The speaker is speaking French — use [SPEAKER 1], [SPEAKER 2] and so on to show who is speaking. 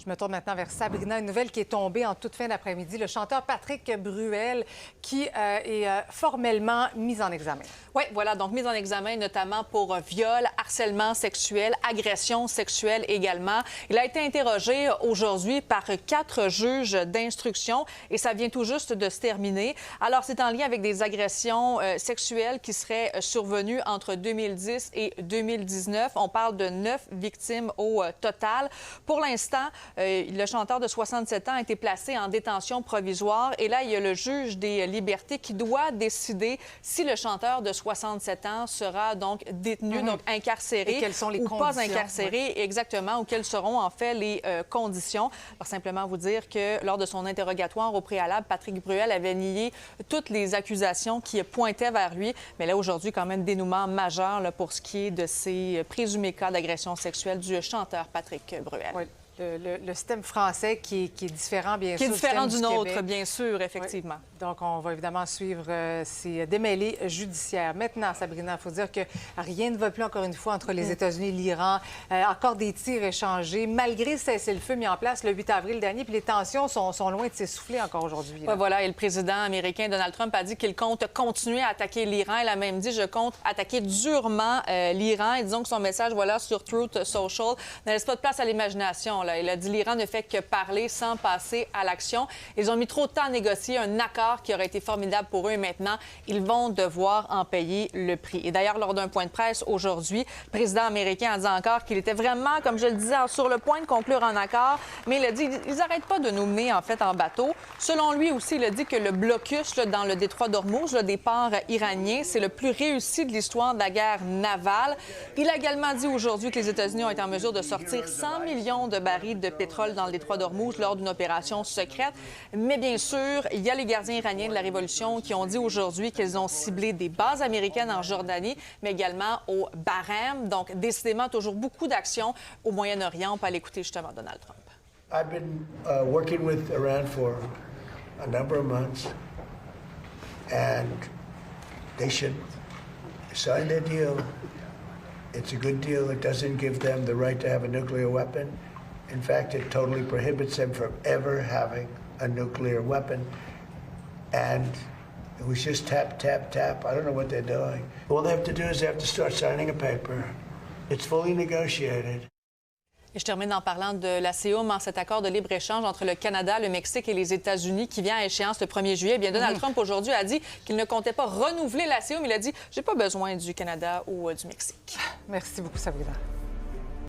[SPEAKER 1] Je me tourne maintenant vers Sabrina, une nouvelle qui est tombée en toute fin d'après-midi. Le chanteur Patrick Bruel qui est formellement mis en examen.
[SPEAKER 2] Oui, voilà, donc mis en examen notamment pour viol, harcèlement sexuel, agression sexuelle également. Il a été interrogé aujourd'hui par 4 juges d'instruction et ça vient tout juste de se terminer. Alors, c'est en lien avec des agressions sexuelles qui seraient survenues entre 2010 et 2019. On parle de 9 victimes au total. Pour l'instant, le chanteur de 67 ans a été placé en détention provisoire. Et là, il y a le juge des libertés qui doit décider si le chanteur de 67 ans sera donc détenu, donc incarcéré,
[SPEAKER 1] et quelles sont les
[SPEAKER 2] ou
[SPEAKER 1] conditions,
[SPEAKER 2] pas incarcéré, exactement, ou quelles seront en fait les conditions. Alors, simplement vous dire que lors de son interrogatoire au préalable, Patrick Bruel avait nié toutes les accusations qui pointaient vers lui. Mais là, aujourd'hui, quand même, dénouement majeur là, pour ce qui est de ces présumés cas d'agression sexuelle du chanteur Patrick Bruel.
[SPEAKER 1] Oui. Le système français qui est différent, bien sûr.
[SPEAKER 2] Qui est différent du nôtre,
[SPEAKER 1] Québec.
[SPEAKER 2] bien sûr, effectivement.
[SPEAKER 1] Oui. Donc, on va évidemment suivre ces démêlés judiciaires. Maintenant, Sabrina, il faut dire que rien ne va plus, encore une fois, entre les États-Unis et l'Iran. Encore des tirs échangés, malgré le cessez-le-feu mis en place le 8 avril dernier. Puis les tensions sont loin de s'essouffler encore aujourd'hui.
[SPEAKER 2] Ouais, voilà, et le président américain Donald Trump a dit qu'il compte continuer à attaquer l'Iran. Il a même dit « Je compte attaquer durement l'Iran ». Et disons que son message, voilà, sur Truth Social, ne laisse pas de place à l'imagination. Il a dit l'Iran ne fait que parler sans passer à l'action. Ils ont mis trop de temps à négocier un accord qui aurait été formidable pour eux et maintenant, ils vont devoir en payer le prix. Et d'ailleurs, lors d'un point de presse aujourd'hui, le président américain a dit encore qu'il était vraiment, comme je le disais, sur le point de conclure un accord, mais il a dit ils n'arrêtent pas de nous mener en fait en bateau. Selon lui aussi, il a dit que le blocus là, dans le détroit d'Ormuz des ports iraniens, c'est le plus réussi de l'histoire de la guerre navale. Il a également dit aujourd'hui que les États-Unis ont été en mesure de sortir 100 millions de barils de pétrole dans le détroit d'Ormuz lors d'une opération secrète. Mais bien sûr, il y a les gardiens iraniens de la Révolution qui ont dit aujourd'hui qu'ils ont ciblé des bases américaines en Jordanie, mais également au Bahreïn. Donc, décidément, toujours beaucoup d'actions au Moyen-Orient. On peut aller écouter justement Donald Trump.
[SPEAKER 3] I've been working with Iran for a number of months, and they should sign their deal. It's a good deal. It doesn't give them the right to have a nuclear weapon. In fact, it totally prohibits them from ever having a nuclear weapon. And it was just tap, tap, tap. I don't know what they're doing. All they have to do is they have to start signing a paper. It's fully negotiated.
[SPEAKER 2] Et je termine en parlant de la CEUM, cet accord de libre-échange entre le Canada, le Mexique et les États-Unis qui vient à échéance le 1er juillet. Eh bien, Donald Trump aujourd'hui a dit qu'il ne comptait pas renouveler la CEUM. Il a dit « J'ai pas besoin du Canada ou du Mexique ».
[SPEAKER 1] Merci beaucoup, Sabrina.